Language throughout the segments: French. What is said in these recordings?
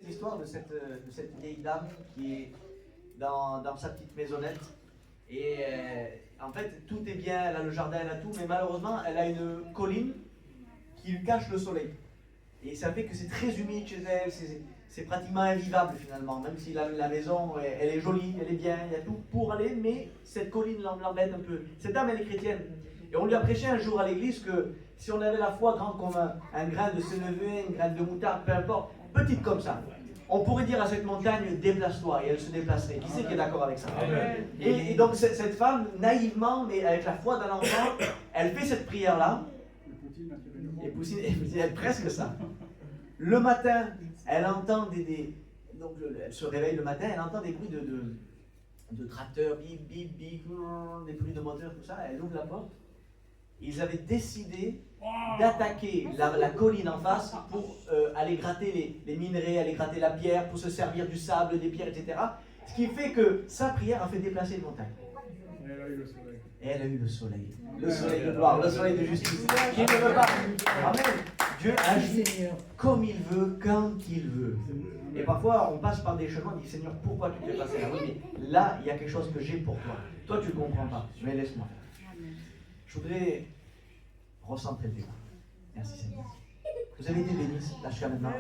L'histoire de cette vieille dame qui est dans sa petite maisonnette. Et en fait, tout est bien, elle a le jardin, elle a tout, mais malheureusement, elle a une colline qui lui cache le soleil. Et ça fait que c'est très humide chez elle, c'est pratiquement invivable finalement, même si la maison, elle est jolie, elle est bien, il y a tout pour aller, mais cette colline l'embête un peu. Cette dame, elle est chrétienne. Et on lui a prêché un jour à l'église que si on avait la foi grande comme un grain de sénévé, une graine de moutarde, peu importe, petite comme ça, on pourrait dire à cette montagne, déplace-toi, et elle se déplacerait. Qui c'est qui est d'accord avec ça? Et donc cette femme, naïvement, mais avec la foi d'un enfant, elle fait cette prière-là, et Poussine, elle presque ça. Le matin, elle entend donc elle se réveille le matin, elle entend des bruits de tracteurs, bip, bip, bip, des bruits de moteur, tout ça, elle ouvre la porte. Ils avaient décidé d'attaquer la colline en face pour aller gratter les minerais, aller gratter la pierre, pour se servir du sable, des pierres, etc. Ce qui fait que sa prière a fait déplacer une montagne. Et elle a eu le soleil. Et elle a eu le soleil. Le soleil de gloire, le soleil de justice. Qui ne veut pas? Amen. Dieu agit comme il veut, quand il veut. Et parfois, on passe par des chemins, on dit Seigneur, pourquoi tu fais passer là? Oui, mais là, il y a quelque chose que j'ai pour toi. Toi, tu ne comprends pas, mais laisse-moi faire. Je voudrais recentrer le débat. Merci Seigneur. Vous avez été bénis là jusqu'à maintenant.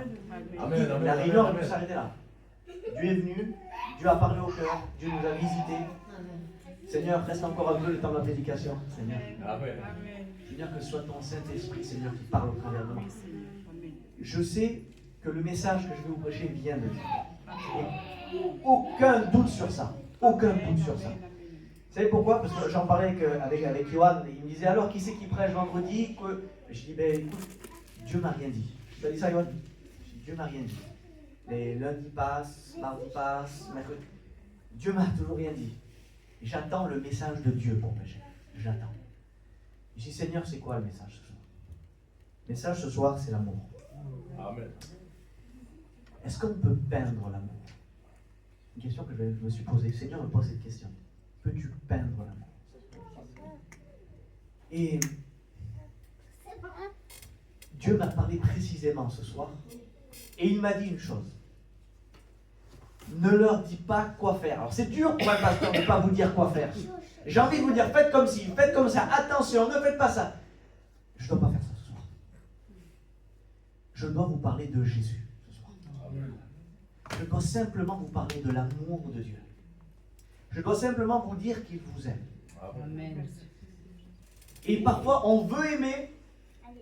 Amen, amen, La réunion aurait pu amen. s'arrêter là. Dieu est venu, Dieu a parlé au cœur, Dieu nous a visités. Seigneur, reste encore un peu le temps de la prédication. Seigneur. Amen. Seigneur, que ce soit ton Saint-Esprit, Seigneur, qui parle au travers de moi. Je sais que le message que je vais vous prêcher vient de Dieu. Et aucun doute sur ça. Aucun doute sur ça. Vous savez pourquoi? Parce que j'en parlais avec Johan, il me disait alors qui c'est qui prêche vendredi que... Je dis ben écoute, Dieu m'a rien dit. Tu as dit ça Johan? Je dis Dieu m'a rien dit. Les lundis passent, mardi passent, mercredi. Dieu m'a toujours rien dit. J'attends le message de Dieu pour prêcher. J'attends. Je dis Seigneur, c'est quoi le message ce soir? Le message ce soir, c'est l'amour. Amen. Est-ce qu'on peut peindre l'amour? Une question que je me suis posée. Seigneur me pose cette question. Peux-tu peindre l'amour? Et Dieu m'a parlé précisément ce soir. Et il m'a dit une chose. Ne leur dis pas quoi faire. Alors c'est dur pour un pasteur de ne pas vous dire quoi faire. J'ai envie de vous dire, faites comme ci, faites comme ça. Attention, ne faites pas ça. Je ne dois pas faire ça ce soir. Je dois vous parler de Jésus ce soir. Je dois simplement vous parler de l'amour de Dieu. Je dois simplement vous dire qu'il vous aime. Amen. Et parfois, on veut aimer,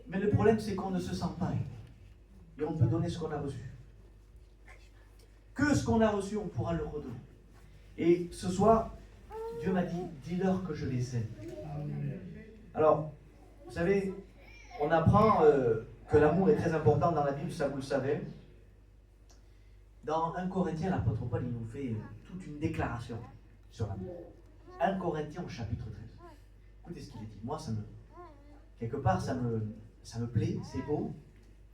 mais le problème, c'est qu'on ne se sent pas aimé. Et on peut donner ce qu'on a reçu. Que ce qu'on a reçu, on pourra le redonner. Et ce soir, Dieu m'a dit, dis-leur que je les aime. Alors, vous savez, on apprend que l'amour est très important dans la Bible, ça vous le savez. Dans 1 Corinthiens, l'apôtre Paul, il nous fait toute une déclaration sur l'amour. 1 Corinthiens au chapitre 13. Écoutez ce qu'il est dit. Moi, quelque part, ça me plaît, c'est beau.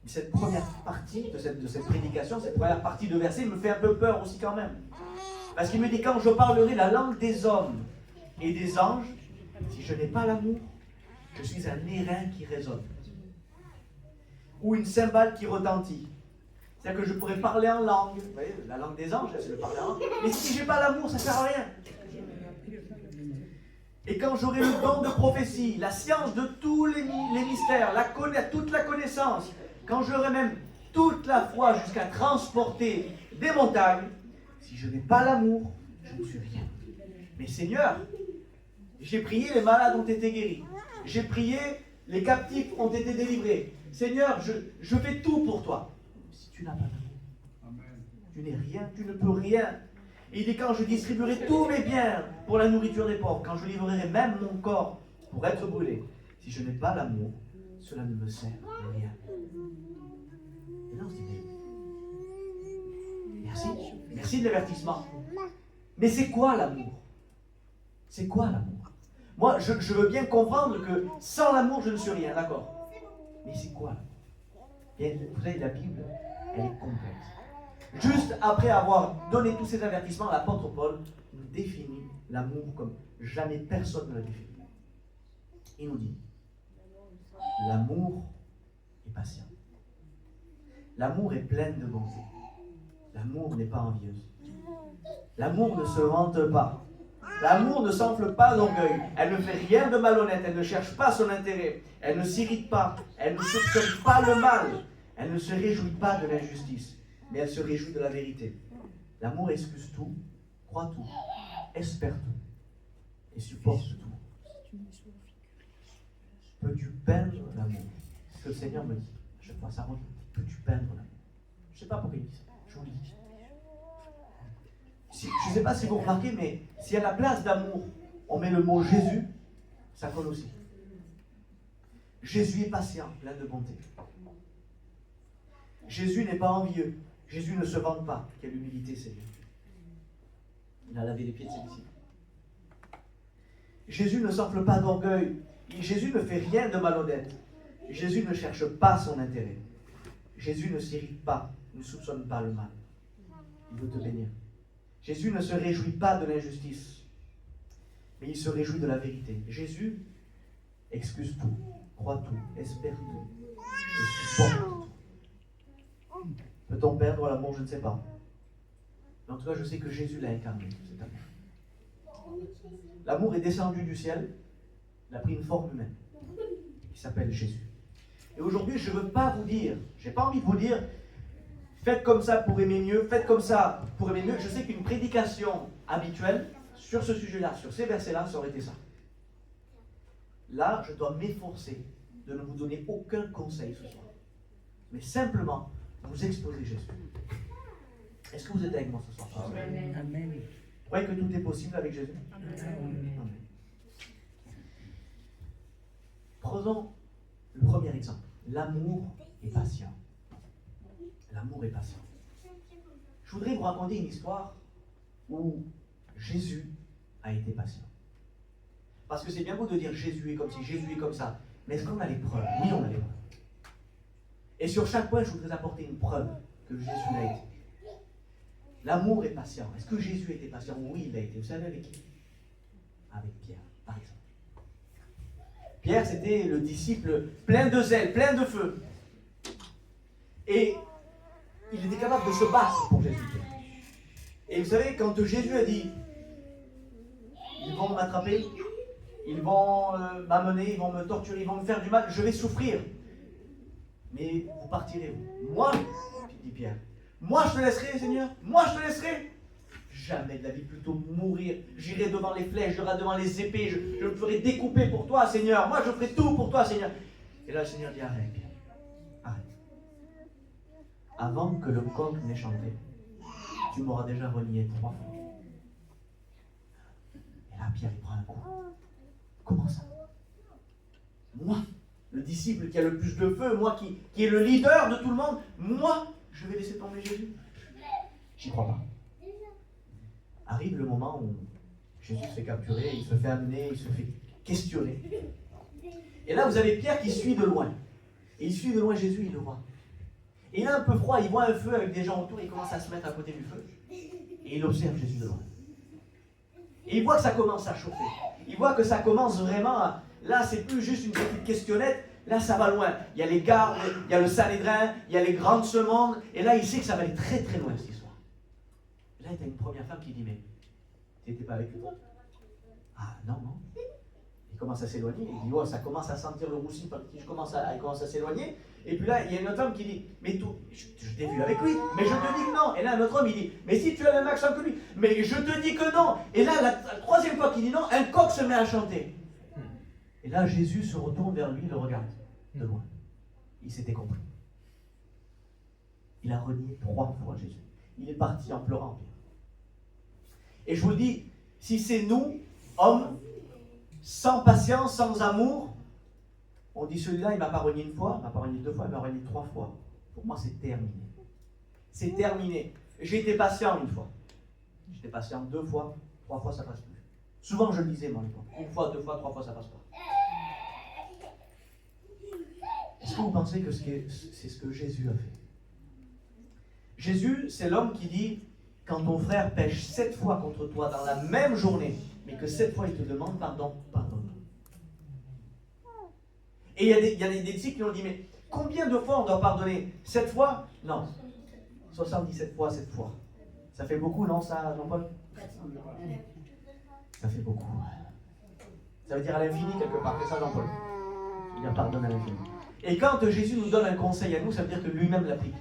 Mais cette première partie de cette prédication, cette première partie de verset me fait un peu peur aussi quand même. Parce qu'il me dit, quand je parlerai la langue des hommes et des anges, si je n'ai pas l'amour, je suis un airain qui résonne. Ou une cymbale qui retentit. C'est-à-dire que je pourrais parler en langue. Vous voyez, la langue des anges, c'est le parler en langue. Mais si je n'ai pas l'amour, ça ne sert à rien. Et quand j'aurai le don de prophétie, la science de tous les mystères, toute la connaissance, quand j'aurai même toute la foi jusqu'à transporter des montagnes, si je n'ai pas l'amour, je ne suis rien. Mais Seigneur, j'ai prié, les malades ont été guéris. J'ai prié, les captifs ont été délivrés. Seigneur, je fais tout pour toi. Si tu n'as pas d'amour, tu n'es rien, tu ne peux rien. Et il dit quand je distribuerai tous mes biens pour la nourriture des pauvres, quand je livrerai même mon corps pour être brûlé, si je n'ai pas l'amour, cela ne me sert à rien. Et là on se dit, merci de l'avertissement. Mais c'est quoi l'amour? C'est quoi l'amour? Moi, je veux bien comprendre que sans l'amour, je ne suis rien, d'accord? Mais c'est quoi l'amour? Vous savez, la Bible, elle est complexe. Juste après avoir donné tous ces avertissements, l'apôtre Paul nous définit l'amour comme jamais personne ne l'a défini. Il nous dit, l'amour est patient. L'amour est plein de bonté. L'amour n'est pas envieuse. L'amour ne se vante pas. L'amour ne s'enfle pas d'orgueil. Elle ne fait rien de malhonnête. Elle ne cherche pas son intérêt. Elle ne s'irrite pas. Elle ne soupçonne pas le mal. Elle ne se réjouit pas de l'injustice. Mais elle se réjouit de la vérité. L'amour excuse tout, croit tout, espère tout et supporte tout. Peux-tu peindre l'amour? C'est ce que le Seigneur me dit. À chaque fois, ça revient. Peux-tu peindre l'amour? Je ne sais pas pourquoi il dit ça. Je vous le dis. Je ne sais pas si vous remarquez, mais si à la place d'amour, on met le mot Jésus, ça colle aussi. Jésus est patient, plein de bonté. Jésus n'est pas envieux. Jésus ne se vante pas. Quelle humilité, Seigneur. Il a lavé les pieds de ses disciples. Jésus ne s'enfle pas d'orgueil. Jésus ne fait rien de malhonnête. Jésus ne cherche pas son intérêt. Jésus ne s'irrite pas, ne soupçonne pas le mal. Il veut te bénir. Jésus ne se réjouit pas de l'injustice, mais il se réjouit de la vérité. Jésus excuse tout, croit tout, espère tout, et supporte tout. Peut-on perdre l'amour? Je ne sais pas. Mais en tout cas, je sais que Jésus l'a incarné, cet amour. L'amour est descendu du ciel, il a pris une forme humaine, qui s'appelle Jésus. Et aujourd'hui, je ne veux pas vous dire, je n'ai pas envie de vous dire, faites comme ça pour aimer mieux, faites comme ça pour aimer mieux. Je sais qu'une prédication habituelle sur ce sujet-là, sur ces versets-là, ça aurait été ça. Là, je dois m'efforcer de ne vous donner aucun conseil ce soir, mais simplement vous exposer Jésus. Est-ce que vous êtes avec moi ce soir? Amen. Amen. Vous croyez que tout est possible avec Jésus? Amen. Amen. Prenons le premier exemple. L'amour est patient. L'amour est patient. Je voudrais vous raconter une histoire où Jésus a été patient. Parce que c'est bien beau de dire Jésus est comme ci, Jésus est comme ça. Mais est-ce qu'on a les preuves? Oui, on a les preuves. Et sur chaque point, je voudrais apporter une preuve que Jésus l'a été. L'amour est patient. Est-ce que Jésus était patient? Oui, il l'a été. Vous savez avec qui? Avec Pierre, par exemple. Pierre, c'était le disciple plein de zèle, plein de feu. Et il était capable de se battre pour Jésus. Et vous savez, quand Jésus a dit, ils vont m'attraper, ils vont m'amener, ils vont me torturer, ils vont me faire du mal, je vais souffrir. Mais vous partirez. Moi, dit Pierre, moi je te laisserai, Seigneur, moi je te laisserai. Jamais de la vie, plutôt mourir. J'irai devant les flèches, j'irai devant les épées, je me ferai découper pour toi, Seigneur. Moi je ferai tout pour toi, Seigneur. Et là, le Seigneur dit, arrête, Pierre, arrête. Avant que le coq n'ait chanté, tu m'auras déjà renié 3 fois. Et là, Pierre, il prend un coup. Comment ça? Moi, le disciple qui a le plus de feu, moi qui est le leader de tout le monde, moi, je vais laisser tomber Jésus? J'y crois pas. Arrive le moment où Jésus se fait capturer, il se fait amener, il se fait questionner. Et là, vous avez Pierre qui suit de loin. Et il suit de loin Jésus, il le voit. Et il a un peu froid, il voit un feu avec des gens autour, il commence à se mettre à côté du feu. Et il observe Jésus de loin. Et il voit que ça commence à chauffer. Il voit que ça commence vraiment à... Là, c'est plus juste une petite questionnette. Là, ça va loin. Il y a les gardes, il y a le Sanhédrin, il y a les grands de ce monde. Et là, il sait que ça va aller très très loin, cette histoire. Et là, il y a une première femme qui dit, mais tu n'étais pas avec lui, toi? Ah, non, non. Il commence à s'éloigner. Il dit, oh, ça commence à sentir le roussi. Il commence à s'éloigner. Et puis là, il y a une autre femme qui dit, mais je t'ai vu avec lui, mais je te dis que non. Et là, un autre homme, il dit, mais si tu as le même accent que lui, mais je te dis que non. Et là, la troisième fois qu'il dit non, un coq se met à chanter. Et là, Jésus se retourne vers lui, le regarde de loin. Il s'était compris. Il a renié 3 fois Jésus. Il est parti en pleurant. Et je vous le dis, si c'est nous, hommes, sans patience, sans amour, on dit celui-là, il m'a pas renié 1 fois, il m'a pas renié 2 fois, il m'a renié 3 fois. Pour moi, c'est terminé. C'est terminé. J'ai été patient 1 fois. J'étais patient 2 fois, 3 fois, ça passe plus. Souvent, je le disais, moi, 1 fois, 2 fois, 3 fois, ça passe pas. Est-ce que vous pensez que c'est ce que Jésus a fait? Jésus, c'est l'homme qui dit, quand ton frère pêche 7 fois contre toi dans la même journée, mais que 7 fois il te demande pardon, pardonne. Et il y a des disciples qui ont dit, mais combien de fois on doit pardonner? 7 fois? Non. 77 fois cette fois. Ça fait beaucoup, non, ça, Jean-Paul? Ça fait beaucoup. Ça veut dire à l'infini quelque part, c'est ça, Jean-Paul? Il a pardonné à l'infini. Et quand Jésus nous donne un conseil à nous, ça veut dire que lui-même l'applique.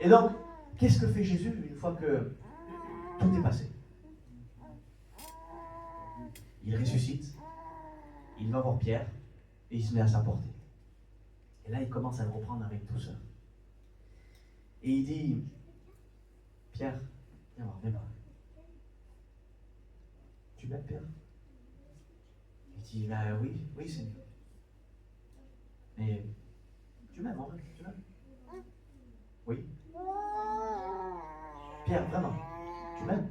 Et donc, qu'est-ce que fait Jésus une fois que tout est passé? Il ressuscite, il va voir Pierre et il se met à sa portée. Et là, il commence à le reprendre avec douceur. Et il dit, Pierre, viens voir, viens voir. Tu m'aimes, Pierre? Il dit, bah oui, oui, Seigneur. Mais tu m'aimes, en vrai, tu m'aimes? Oui. Pierre, vraiment, tu m'aimes?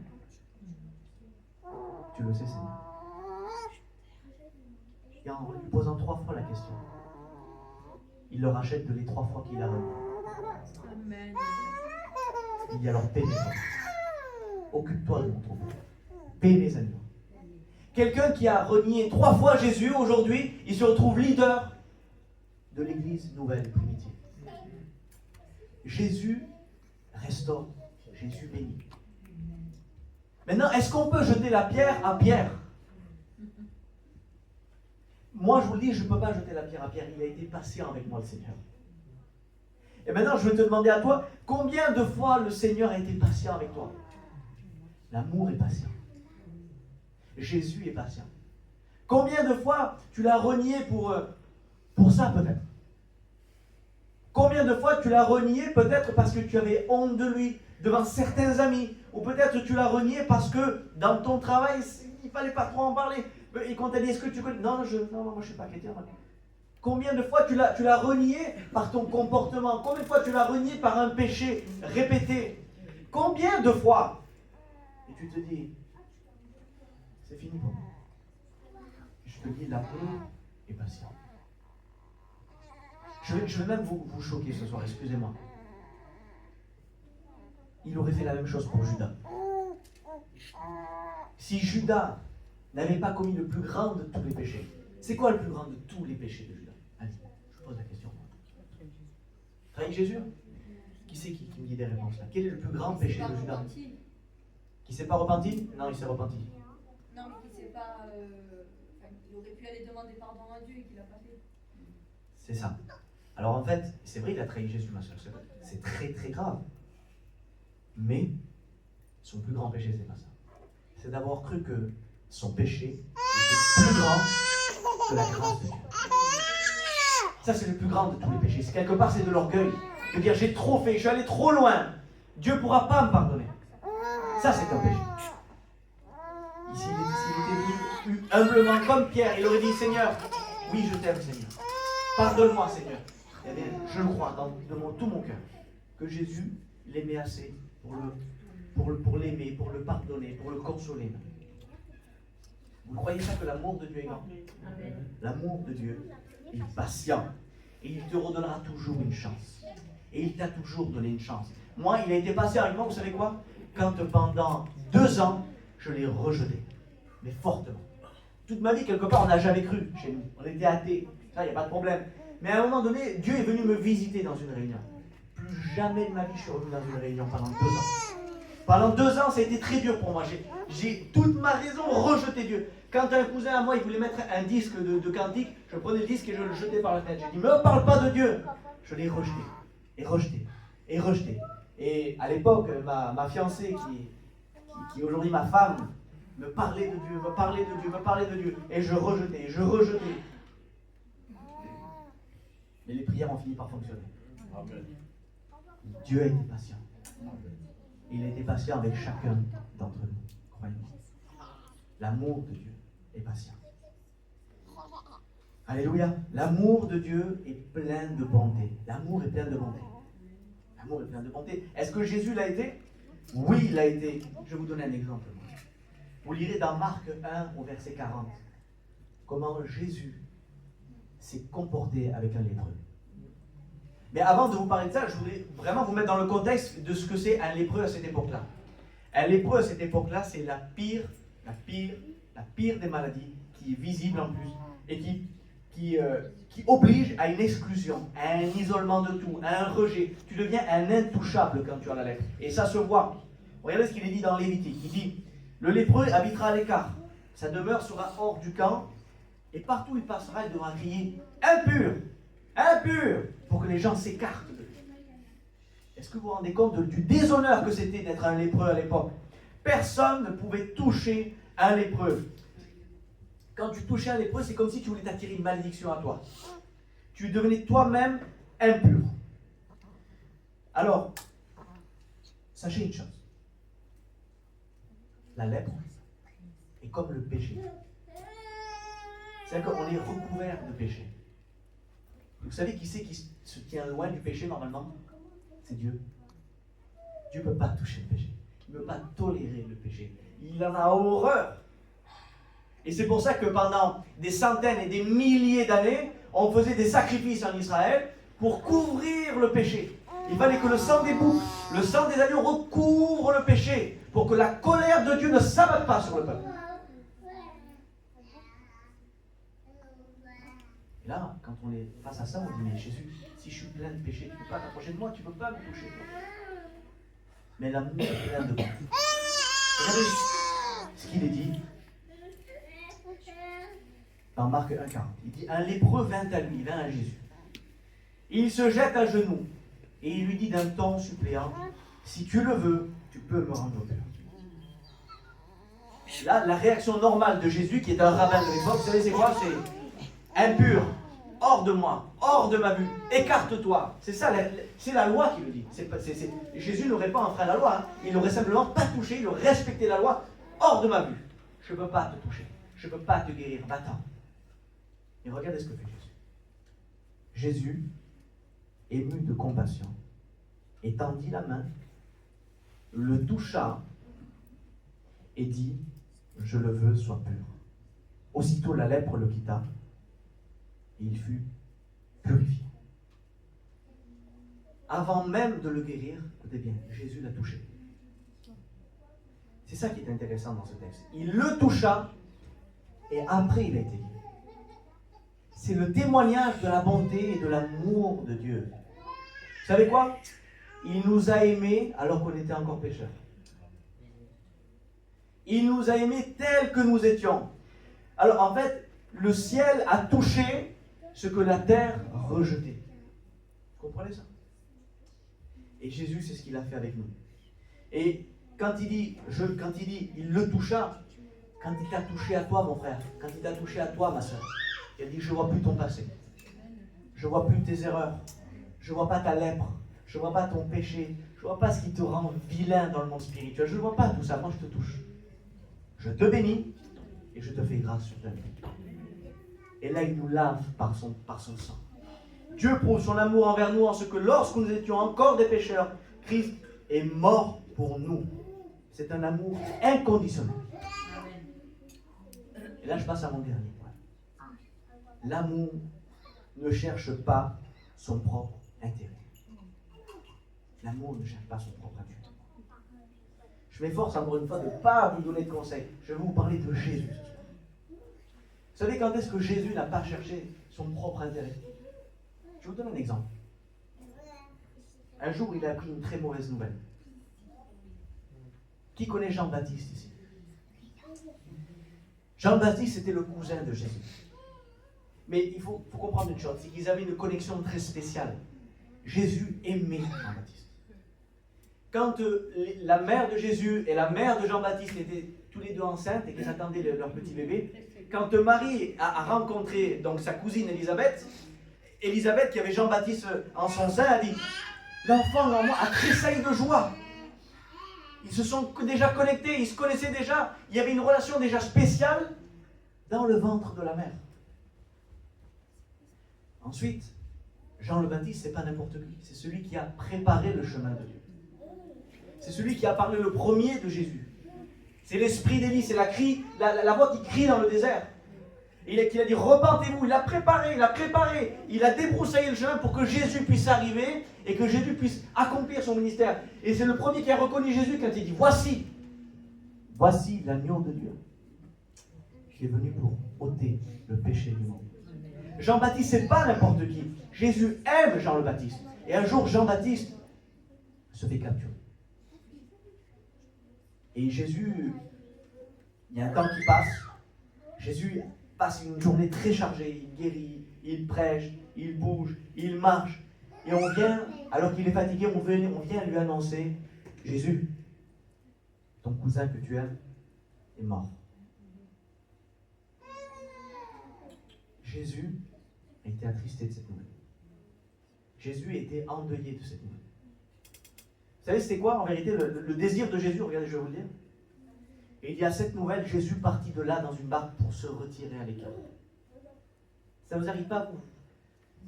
Tu le sais, Seigneur. Et en lui posant 3 fois la question, il le rachète de les 3 fois qu'il a remis. Amen. Il dit alors, paie mes agneaux. Occupe-toi de mon troupeau. Paie mes agneaux. Quelqu'un qui a renié 3 fois Jésus, aujourd'hui, il se retrouve leader de l'église nouvelle primitive. Jésus restaure, Jésus bénit. Maintenant, est-ce qu'on peut jeter la pierre à Pierre? Moi, je vous le dis, je ne peux pas jeter la pierre à Pierre. Il a été patient avec moi, le Seigneur. Et maintenant, je vais te demander à toi, combien de fois le Seigneur a été patient avec toi? L'amour est patient. Jésus est patient. Combien de fois tu l'as renié pour ça, peut-être? Combien de fois tu l'as renié peut-être parce que tu avais honte de lui devant certains amis? Ou peut-être tu l'as renié parce que dans ton travail, il ne fallait pas trop en parler. Et qu'on t'a dit, est-ce que tu connais? Non, moi je ne suis pas chrétien. Combien de fois tu l'as renié par ton comportement? Combien de fois tu l'as renié par un péché répété? Combien de fois? Et tu te dis, c'est fini pour moi. Je te dis, l'amour est patient. Je vais même vous choquer ce soir, excusez-moi. Il aurait fait la même chose pour Judas. Si Judas n'avait pas commis le plus grand de tous les péchés, c'est quoi le plus grand de tous les péchés de Judas? Allez, je vous pose la question. Trahir Jésus? Qui c'est qui me dit des réponses là? Quel est le plus grand péché de Judas? Qui ne s'est pas repenti? Non, il s'est repenti. Non, mais qui ne s'est pas. Il aurait pu aller demander pardon à Dieu et qu'il n'a pas fait. C'est ça. Alors en fait, c'est vrai qu'il a trahi Jésus, ma soeur. C'est très très grave. Mais son plus grand péché, c'est pas ça. C'est d'avoir cru que son péché était plus grand que la grâce de Dieu. Ça, c'est le plus grand de tous les péchés. C'est quelque part, c'est de l'orgueil. De dire, j'ai trop fait, je suis allé trop loin. Dieu ne pourra pas me pardonner. Ça, c'est un péché. Ici, il était venu humblement comme Pierre. Il aurait dit, Seigneur, oui, je t'aime, Seigneur. Pardonne-moi, Seigneur. Eh bien, je le crois de tout mon cœur que Jésus l'aimait assez pour l'aimer, pour le pardonner, pour le consoler. Vous croyez ça que l'amour de Dieu est grand? L'amour de Dieu est patient et il te redonnera toujours une chance. Et il t'a toujours donné une chance. Moi, il a été patient avec moi, vous savez quoi? Quand pendant 2 ans, je l'ai rejeté, mais fortement. Toute ma vie, quelque part, on n'a jamais cru chez nous. On était athées, ça, il n'y a pas de problème. Mais à un moment donné, Dieu est venu me visiter dans une réunion. Plus jamais de ma vie, je suis revenu dans une réunion pendant 2 ans. Pendant 2 ans, ça a été très dur pour moi. J'ai toute ma raison rejeté Dieu. Quand un cousin à moi, il voulait mettre un disque de cantique, je prenais le disque et je le jetais par la fenêtre. J'ai dit, ne me parle pas de Dieu. Je l'ai rejeté, et rejeté, et rejeté. Et à l'époque, ma fiancée, qui est aujourd'hui ma femme, me parlait de Dieu, me parlait de Dieu, me parlait de Dieu. Et je rejetais, je rejetais. Mais les prières ont fini par fonctionner. Amen. Dieu a été patient. Il a été patient avec chacun d'entre nous. Croyez-moi. L'amour de Dieu est patient. Alléluia. L'amour de Dieu est plein de bonté. L'amour est plein de bonté. L'amour est plein de bonté. Est-ce que Jésus l'a été? Oui, il l'a été. Je vais vous donner un exemple. Vous lirez dans Marc 1 au verset 40 comment Jésus s'est comporté avec un lépreux. Mais avant de vous parler de ça, je voudrais vraiment vous mettre dans le contexte de ce que c'est un lépreux à cette époque-là. Un lépreux à cette époque-là, c'est la pire des maladies qui est visible en plus et qui qui oblige à une exclusion, à un isolement de tout, à un rejet. Tu deviens un intouchable quand tu as la lèpre. Et ça se voit. Regardez ce qu'il est dit dans Lévitique. Il dit, le lépreux habitera à l'écart. Sa demeure sera hors du camp. Et partout où il passera, il devra crier, impur, impur, pour que les gens s'écartent de lui. Est-ce que vous vous rendez compte du déshonneur que c'était d'être un lépreux à l'époque? Personne ne pouvait toucher un lépreux. Quand tu touchais un lépreux, c'est comme si tu voulais t'attirer une malédiction à toi. Tu devenais toi-même impur. Alors, sachez une chose. La lèpre est comme le péché. C'est-à-dire qu'on est recouvert de péché. Vous savez qui c'est qui se tient loin du péché normalement? C'est Dieu. Dieu ne peut pas toucher le péché. Il ne peut pas tolérer le péché. Il en a horreur. Et c'est pour ça que pendant des centaines et des milliers d'années, on faisait des sacrifices en Israël pour couvrir le péché. Il fallait que le sang des boucs, le sang des agneaux recouvre le péché pour que la colère de Dieu ne s'abatte pas sur le peuple. Et là, quand on est face à ça, on dit, mais Jésus, si je suis plein de péché, tu ne peux pas t'approcher de moi, tu ne peux pas me toucher. Mais l'amour est plein de moi. Regardez ce qu'il est dit dans Marc 1,40. Il dit, un lépreux vint à lui, il vint à Jésus. Il se jette à genoux et il lui dit d'un ton suppléant, si tu le veux, tu peux me rendre pur. Là, la réaction normale de Jésus, qui est un rabbin de l'époque, vous savez c'est quoi? C'est impur, hors de moi, hors de ma vue, écarte-toi. C'est ça, c'est la loi qui le dit. Jésus n'aurait pas enfreint la loi, hein. Il n'aurait simplement pas touché, il aurait respecté la loi, hors de ma vue. Je ne peux pas te toucher, je ne peux pas te guérir, va-t'en. Et regardez ce que fait Jésus. Jésus, ému de compassion, étendit la main, le toucha et dit, je le veux, sois pur. Aussitôt la lèpre le quitta et il fut purifié. Avant même de le guérir, écoutez bien, Jésus l'a touché. C'est ça qui est intéressant dans ce texte. Il le toucha et après il a été guéri. C'est le témoignage de la bonté et de l'amour de Dieu. Vous savez quoi? Il nous a aimés alors qu'on était encore pécheurs. Il nous a aimés tels que nous étions. Alors en fait, le ciel a touché ce que la terre rejetait. Vous comprenez ça? Et Jésus, c'est ce qu'il a fait avec nous. Et quand il dit, il le toucha, quand il t'a touché à toi, mon frère, quand il t'a touché à toi, ma soeur, il a dit, je ne vois plus ton passé. Je ne vois plus tes erreurs. Je ne vois pas ta lèpre. Je ne vois pas ton péché. Je ne vois pas ce qui te rend vilain dans le monde spirituel. Je ne vois pas tout ça. Moi, je te touche. Je te bénis et je te fais grâce sur ta vie. Et là, il nous lave par son sang. Dieu prouve son amour envers nous en ce que lorsque nous étions encore des pécheurs, Christ est mort pour nous. C'est un amour inconditionnel. Et là, je passe à mon dernier point. L'amour ne cherche pas son propre intérêt. L'amour ne cherche pas son propre intérêt. Je m'efforce encore une fois de ne pas vous donner de conseils. Je vais vous parler de Jésus ce soir. Vous savez quand est-ce que Jésus n'a pas cherché son propre intérêt? Je vous donne un exemple. Un jour, il a appris une très mauvaise nouvelle. Qui connaît Jean-Baptiste ici? Jean-Baptiste était le cousin de Jésus. Mais il faut comprendre une chose, c'est qu'ils avaient une connexion très spéciale. Jésus aimait Jean-Baptiste. Quand la mère de Jésus et la mère de Jean-Baptiste étaient tous les deux enceintes et qu'ils attendaient leur petit bébé, quand Marie a rencontré donc sa cousine Élisabeth, Élisabeth qui avait Jean-Baptiste en son sein a dit « L'enfant en moi a tressailli de joie ». Ils se sont déjà connectés, ils se connaissaient déjà, il y avait une relation déjà spéciale dans le ventre de la mère. Ensuite, Jean le Baptiste, c'est pas n'importe qui, c'est celui qui a préparé le chemin de Dieu. C'est celui qui a parlé le premier de Jésus. C'est l'esprit d'Élie, c'est la voix qui crie dans le désert. Et il a dit repentez-vous, il a préparé, il a débroussaillé le chemin pour que Jésus puisse arriver et que Jésus puisse accomplir son ministère. Et c'est le premier qui a reconnu Jésus quand il dit voici l'agneau de Dieu qui est venu pour ôter le péché du monde. Jean-Baptiste, c'est pas n'importe qui. Jésus aime Jean le Baptiste. Et un jour, Jean-Baptiste se fait capturer. Et Jésus, il y a un temps qui passe. Jésus passe une journée très chargée. Il guérit, il prêche, il bouge, il marche. Et on vient, alors qu'il est fatigué, on vient lui annoncer, Jésus, ton cousin que tu aimes est mort. Jésus a été attristé de cette nouvelle. Jésus a été endeuillé de cette nouvelle. Vous savez, c'était quoi en vérité le désir de Jésus? Regardez, je vais vous le dire. Et il y a cette nouvelle, Jésus partit de là dans une barque pour se retirer à l'écart. Ça ne vous arrive pas, vous?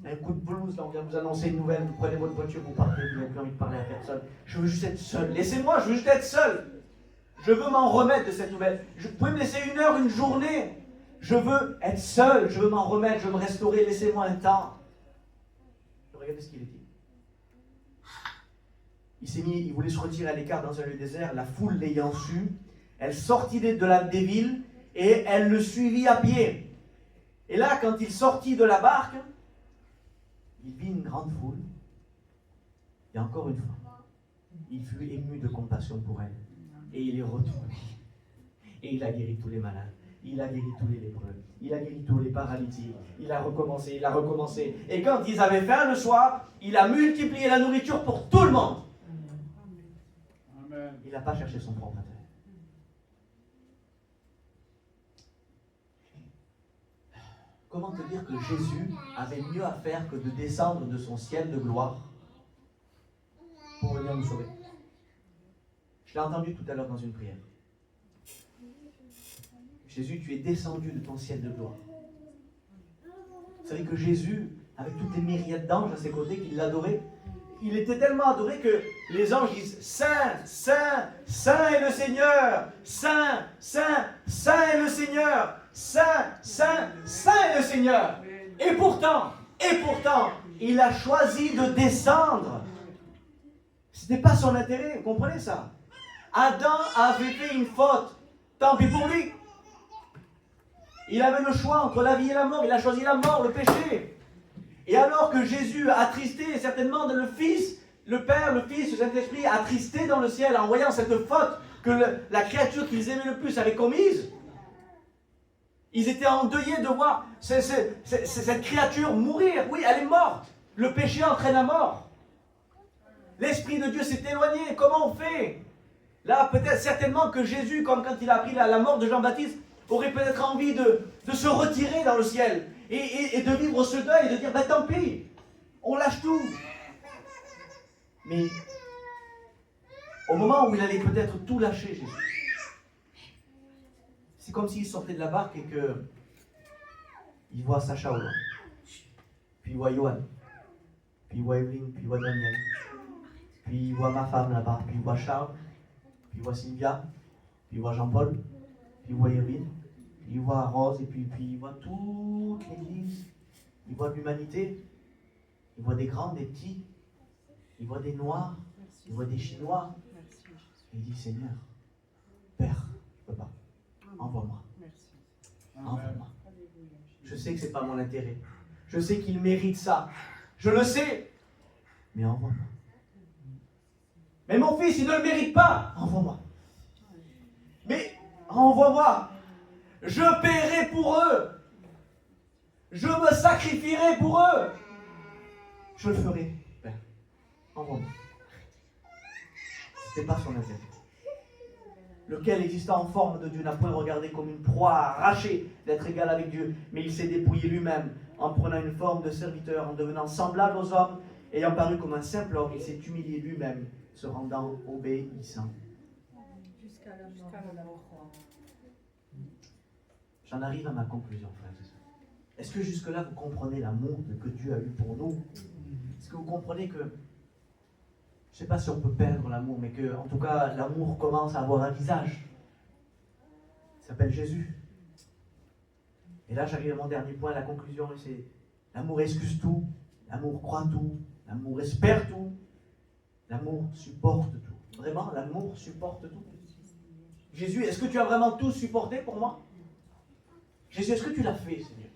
Un coup de blues, là, on vient vous annoncer une nouvelle, vous prenez votre voiture, vous partez, vous n'avez plus envie de parler à personne. Je veux juste être seul. Laissez-moi, je veux juste être seul. Je veux m'en remettre de cette nouvelle. Vous pouvez me laisser une heure, une journée. Je veux être seul, je veux m'en remettre, je veux me restaurer, laissez-moi un temps. Regardez ce qu'il est dit. Il voulait se retirer à l'écart dans un lieu désert, la foule l'ayant su, elle sortit des villes et elle le suivit à pied. Et là, quand il sortit de la barque, il vit une grande foule. Et encore une fois, il fut ému de compassion pour elle. Et il est retourné. Et il a guéri tous les malades. Il a guéri tous les lépreux. Il a guéri tous les paralytiques. Il a recommencé, il a recommencé. Et quand ils avaient faim le soir, il a multiplié la nourriture pour tout le monde. Amen. Il n'a pas cherché son propre intérêt. Comment te dire que Jésus avait mieux à faire que de descendre de son ciel de gloire pour venir nous sauver? Je l'ai entendu tout à l'heure dans une prière. Jésus, tu es descendu de ton ciel de gloire. Vous savez que Jésus, avec toutes les myriades d'anges à ses côtés qui l'adoraient, il était tellement adoré que les anges disent « Saint, Saint, Saint est le Seigneur, Saint, Saint, Saint est le Seigneur, Saint, Saint, Saint est le Seigneur. » Et pourtant, il a choisi de descendre. Ce n'était pas son intérêt, vous comprenez ça? Adam avait fait une faute, tant pis pour lui. Il avait le choix entre la vie et la mort, il a choisi la mort, le péché. Et alors que Jésus, attristé certainement le Fils, le Père, le Fils, le Saint-Esprit, attristé dans le ciel en voyant cette faute que la créature qu'ils aimaient le plus avait commise, ils étaient endeuillés de voir cette créature mourir. Oui, elle est morte. Le péché entraîne la mort. L'Esprit de Dieu s'est éloigné. Comment on fait? Là, peut-être, certainement que Jésus, comme quand il a appris la mort de Jean-Baptiste, aurait peut-être envie de se retirer dans le ciel et de vivre ce deuil et de dire, ben tant pis, on lâche tout. Mais au moment où il allait peut-être tout lâcher, Jésus, c'est comme s'il sortait de la barque et que il voit Sacha au loin, puis il voit Johan, puis il voit Evelyne, puis il voit Daniel, puis il voit ma femme là-bas, puis il voit Charles, puis il voit Sylvia, puis il voit Jean-Paul, puis il voit Irvine, puis il voit Rose, et puis il voit toute l'église, il voit l'humanité, il voit des grands, des petits, il voit des noirs, il voit des chinois, et il dit, Seigneur, Père, je ne peux pas, envoie-moi, envoie-moi. Je sais que ce n'est pas mon intérêt, je sais qu'il mérite ça, je le sais, mais envoie-moi. Mais mon fils, il ne le mérite pas, envoie-moi. Mais envoie-moi. Je paierai pour eux. Je me sacrifierai pour eux. Je le ferai, Père. Envoie-moi. Ce n'est pas son intérêt. Lequel, existant en forme de Dieu, n'a point regardé comme une proie arrachée d'être égal avec Dieu, mais il s'est dépouillé lui-même en prenant une forme de serviteur, en devenant semblable aux hommes, ayant paru comme un simple homme, il s'est humilié lui-même, se rendant obéissant. Jusqu'à la mort. J'en arrive à ma conclusion, frères et sœurs. Est-ce que jusque-là, vous comprenez l'amour que Dieu a eu pour nous? Est-ce que vous comprenez que, je ne sais pas si on peut perdre l'amour, mais que, en tout cas, l'amour commence à avoir un visage. Il s'appelle Jésus. Et là, j'arrive à mon dernier point, la conclusion, c'est l'amour excuse tout, l'amour croit tout, l'amour espère tout, l'amour supporte tout. Vraiment, l'amour supporte tout. Jésus, est-ce que tu as vraiment tout supporté pour moi? Jésus, est-ce que tu l'as fait, Seigneur?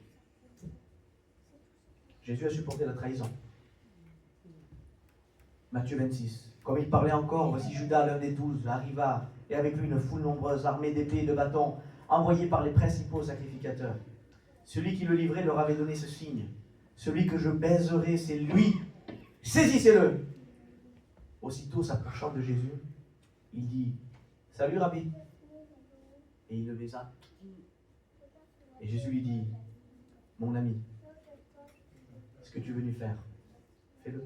Jésus a supporté la trahison. Matthieu 26. Comme il parlait encore, voici Judas, l'un des 12, arriva, et avec lui une foule nombreuse, armée d'épées et de bâtons, envoyés par les principaux sacrificateurs. Celui qui le livrait leur avait donné ce signe. Celui que je baiserai, c'est lui. Saisissez-le. Aussitôt s'approchant de Jésus, il dit, salut Rabbi. Et il le baisa. Et Jésus lui dit, mon ami, ce que tu es venu faire, fais-le.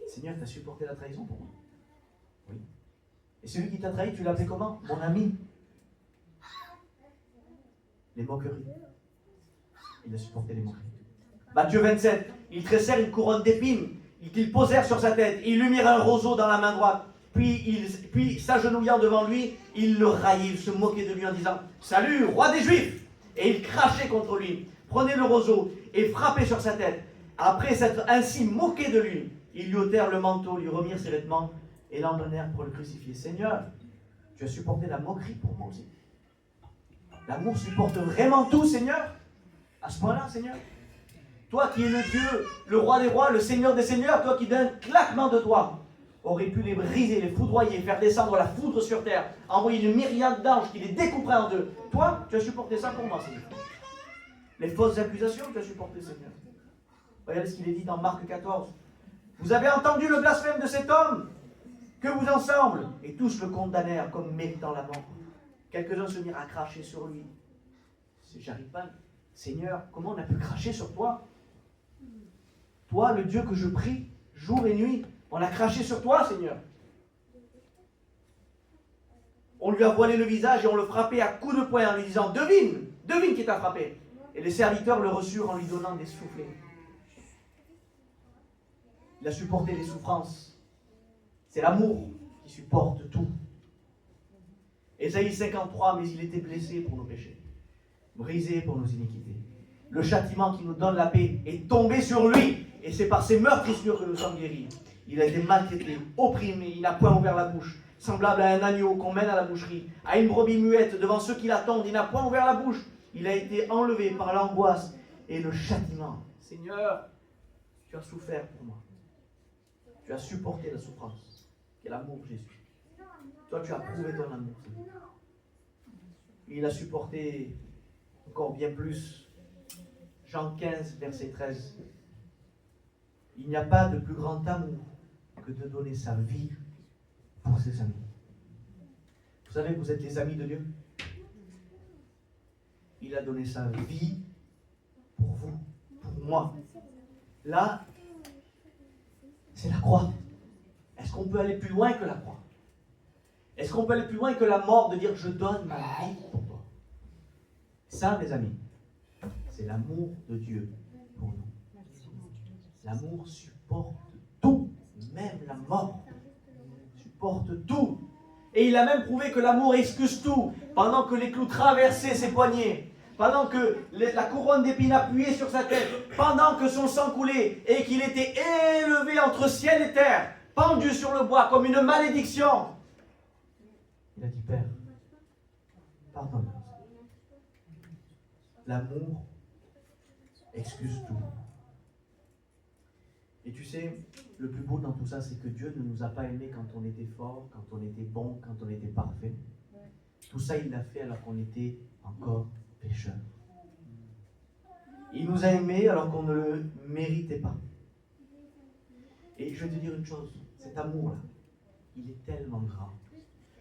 Seigneur, tu as supporté la trahison pour moi. Oui. Et celui qui t'a trahi, tu l'as appelé comment? Mon ami. Les moqueries. Il a supporté les moqueries. Matthieu 27. Ils tressèrent une couronne d'épines qu'ils posèrent sur sa tête. Ils lui mirent un roseau dans la main droite. Puis s'agenouillant devant lui, ils le raillaient, ils se moquaient de lui en disant « Salut, roi des Juifs !» Et ils crachaient contre lui, prenaient le roseau et frappaient sur sa tête. Après s'être ainsi moqués de lui, ils lui ôtèrent le manteau, lui remirent ses vêtements et l'emmenèrent pour le crucifier. Seigneur, tu as supporté la moquerie pour moi aussi. L'amour supporte vraiment tout, Seigneur. À ce point-là, Seigneur. Toi qui es le Dieu, le roi des rois, le Seigneur des seigneurs, toi qui d'un claquement de doigts aurais pu les briser, les foudroyer, faire descendre la foudre sur terre, envoyer une myriade d'anges qui les découperaient en deux. Toi, tu as supporté ça pour moi, Seigneur. Les fausses accusations, tu as supporté, Seigneur. Regardez ce qu'il est dit dans Marc 14. Vous avez entendu le blasphème de cet homme, que vous ensemble, et tous le condamnèrent comme méritant la mort. Quelques-uns se mirent à cracher sur lui. J'arrive pas. Seigneur, comment on a pu cracher sur toi? Toi, le Dieu que je prie, jour et nuit, on a craché sur toi, Seigneur. On lui a voilé le visage et on le frappait à coups de poing en lui disant, devine qui t'a frappé. Et les serviteurs le reçurent en lui donnant des soufflets. Il a supporté les souffrances. C'est l'amour qui supporte tout. Ésaïe 53, mais il était blessé pour nos péchés, brisé pour nos iniquités. Le châtiment qui nous donne la paix est tombé sur lui, et c'est par ses meurtrissures que nous sommes guéris. Il a été maltraité, opprimé, il n'a point ouvert la bouche, semblable à un agneau qu'on mène à la boucherie, à une brebis muette devant ceux qui l'attendent, il n'a point ouvert la bouche. Il a été enlevé par l'angoisse et le châtiment. Seigneur, tu as souffert pour moi. Tu as supporté la souffrance. Quel amour, Jésus. Toi, tu as prouvé ton amour. Il a supporté encore bien plus. Jean 15, verset 13. Il n'y a pas de plus grand amour que de donner sa vie pour ses amis. Vous savez que vous êtes les amis de Dieu. Il a donné sa vie pour vous, pour moi. Là, c'est la croix. Est-ce qu'on peut aller plus loin que la croix? Est-ce qu'on peut aller plus loin que la mort de dire je donne ma vie pour toi? Ça, mes amis, c'est l'amour de Dieu pour nous. L'amour supporte tout, même la mort. Supporte tout. Et il a même prouvé que l'amour excuse tout. Pendant que les clous traversaient ses poignets, pendant que la couronne d'épines appuyait sur sa tête, pendant que son sang coulait et qu'il était élevé entre ciel et terre, pendu sur le bois comme une malédiction, il a dit, Père, pardonne. L'amour excuse tout. Et tu sais, le plus beau dans tout ça, c'est que Dieu ne nous a pas aimés quand on était fort, quand on était bon, quand on était parfait. Tout ça, il l'a fait alors qu'on était encore pécheurs. Il nous a aimés alors qu'on ne le méritait pas. Et je vais te dire une chose, cet amour-là, il est tellement grand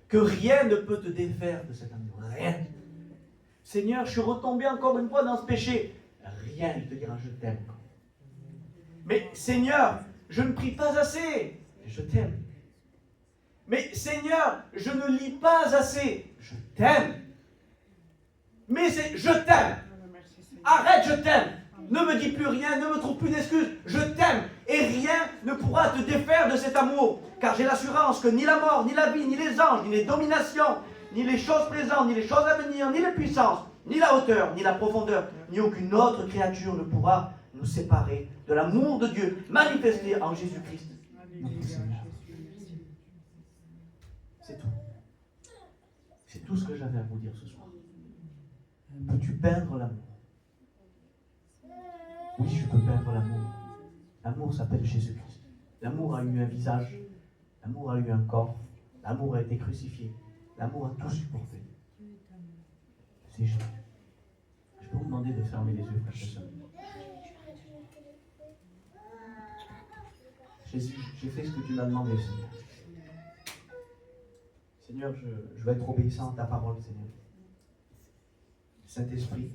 que rien ne peut te défaire de cet amour. Rien. Seigneur, je suis retombé encore une fois dans ce péché. Rien, il te dira, je t'aime. Mais Seigneur, je ne prie pas assez. Je t'aime. Mais Seigneur, je ne lis pas assez. Je t'aime. Mais je t'aime. Arrête, je t'aime. Ne me dis plus rien, ne me trouve plus d'excuses. Je t'aime. Et rien ne pourra te défaire de cet amour. Car j'ai l'assurance que ni la mort, ni la vie, ni les anges, ni les dominations, ni les choses présentes, ni les choses à venir, ni les puissances, ni la hauteur, ni la profondeur, ni aucune autre créature ne pourra nous séparer de l'amour de Dieu manifesté en Jésus-Christ. C'est tout. C'est tout ce que j'avais à vous dire ce soir. Peux-tu peindre l'amour? Oui, je peux peindre l'amour. L'amour s'appelle Jésus-Christ. L'amour a eu un visage. L'amour a eu un corps. L'amour a été crucifié. L'amour a tout supporté. C'est Jésus. Je peux vous demander de fermer les yeux, frères et sœurs. Jésus, j'ai fait ce que tu m'as demandé, Seigneur. Seigneur, je vais être obéissant à ta parole, Seigneur. Saint-Esprit,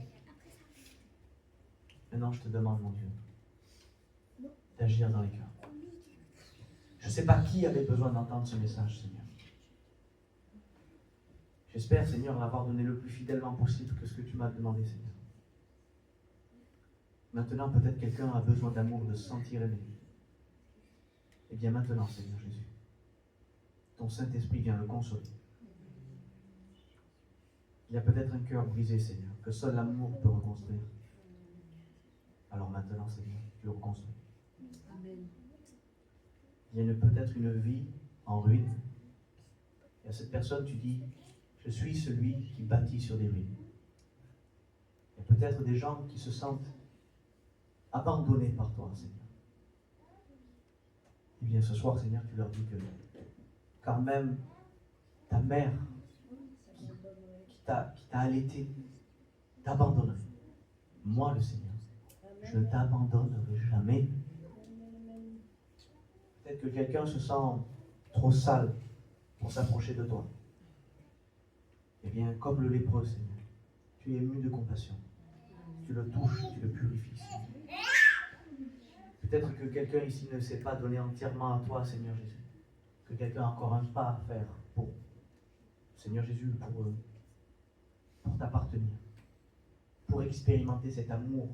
maintenant je te demande, mon Dieu, d'agir dans les cœurs. Je ne sais pas qui avait besoin d'entendre ce message, Seigneur. J'espère, Seigneur, l'avoir donné le plus fidèlement possible que ce que tu m'as demandé, Seigneur. Maintenant, peut-être quelqu'un a besoin d'amour, de se sentir aimé. Eh bien maintenant, Seigneur Jésus, ton Saint-Esprit vient le consoler. Il y a peut-être un cœur brisé, Seigneur, que seul l'amour peut reconstruire. Alors maintenant, Seigneur, tu le reconstruis. Amen. Il y a peut-être une vie en ruine. Et à cette personne, tu dis, je suis celui qui bâtit sur des ruines. Il y a peut-être des gens qui se sentent abandonnés par toi, Seigneur. Eh bien, ce soir, Seigneur, tu leur dis que quand même ta mère qui t'a allaité t'abandonnerait. Moi, le Seigneur, je ne t'abandonnerai jamais. Peut-être que quelqu'un se sent trop sale pour s'approcher de toi. Eh bien, comme le lépreux, Seigneur, tu es ému de compassion. Tu le touches, tu le purifies, Seigneur. Peut-être que quelqu'un ici ne s'est pas donné entièrement à toi, Seigneur Jésus. Que quelqu'un a encore un pas à faire pour, Seigneur Jésus, pour t'appartenir. Pour expérimenter cet amour.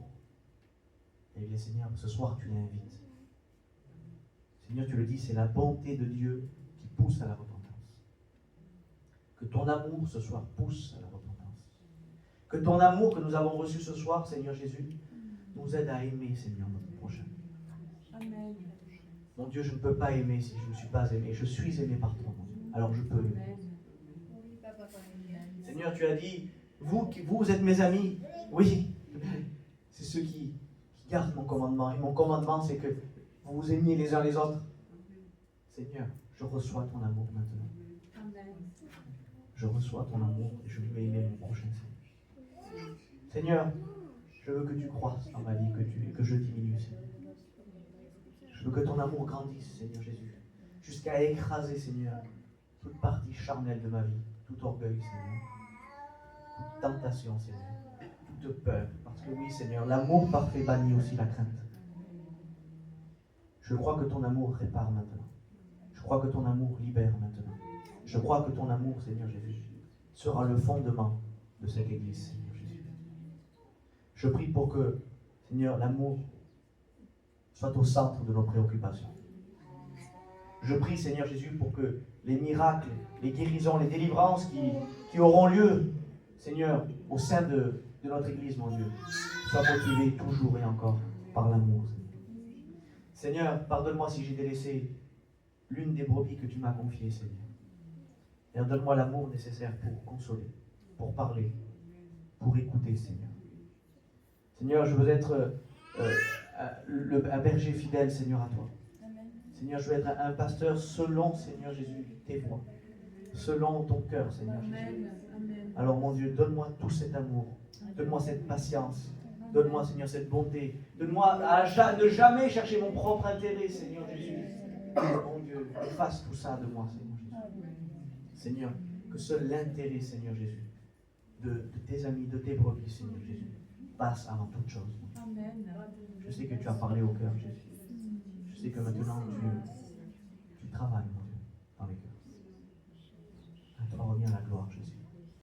Eh bien, Seigneur, ce soir, tu l'invites. Seigneur, tu le dis, c'est la bonté de Dieu qui pousse à la repentance. Que ton amour ce soir pousse à la repentance. Que ton amour que nous avons reçu ce soir, Seigneur Jésus, nous aide à aimer, Seigneur, notre prochain. Amen. Mon Dieu, je ne peux pas aimer si je ne suis pas aimé. Je suis aimé par toi, mon Dieu. Alors je peux aimer. Seigneur, tu as dit, vous êtes mes amis. Oui, c'est ceux qui gardent mon commandement. Et mon commandement, c'est que vous vous aimiez les uns les autres. Seigneur, je reçois ton amour maintenant. Amen. Je reçois ton amour et je veux aimer mon prochain, Seigneur. Seigneur, je veux que tu croisses dans ma vie, que je diminue, Seigneur. Je veux que ton amour grandisse, Seigneur Jésus, jusqu'à écraser, Seigneur, toute partie charnelle de ma vie, tout orgueil, Seigneur, toute tentation, Seigneur, toute peur. Parce que oui, Seigneur, l'amour parfait bannit aussi la crainte. Je crois que ton amour répare maintenant. Je crois que ton amour libère maintenant. Je crois que ton amour, Seigneur Jésus, sera le fondement de cette église, Seigneur Jésus. Je prie pour que, Seigneur, l'amour soit au centre de nos préoccupations. Je prie, Seigneur Jésus, pour que les miracles, les guérisons, les délivrances qui auront lieu, Seigneur, au sein de notre Église, mon Dieu, soient motivés toujours et encore par l'amour. Seigneur, pardonne-moi si j'ai délaissé l'une des brebis que tu m'as confiées, Seigneur. Et donne-moi l'amour nécessaire pour consoler, pour parler, pour écouter, Seigneur. Seigneur, je veux être un berger fidèle, Seigneur, à toi. Amen. Seigneur, je veux être un pasteur selon, Seigneur Jésus, tes voies, selon ton cœur, Seigneur Jésus. Amen. Alors, mon Dieu, donne-moi tout cet amour, donne-moi cette patience, donne-moi, Seigneur, cette bonté, donne-moi à ne jamais chercher mon propre intérêt, Seigneur Jésus. Mon Dieu, efface tout ça de moi, Seigneur Jésus. Seigneur, que seul l'intérêt, Seigneur Jésus, de tes amis, de tes brebis, Seigneur Jésus, passe avant toute chose. Amen. Je sais que tu as parlé au cœur, Jésus. Je sais que maintenant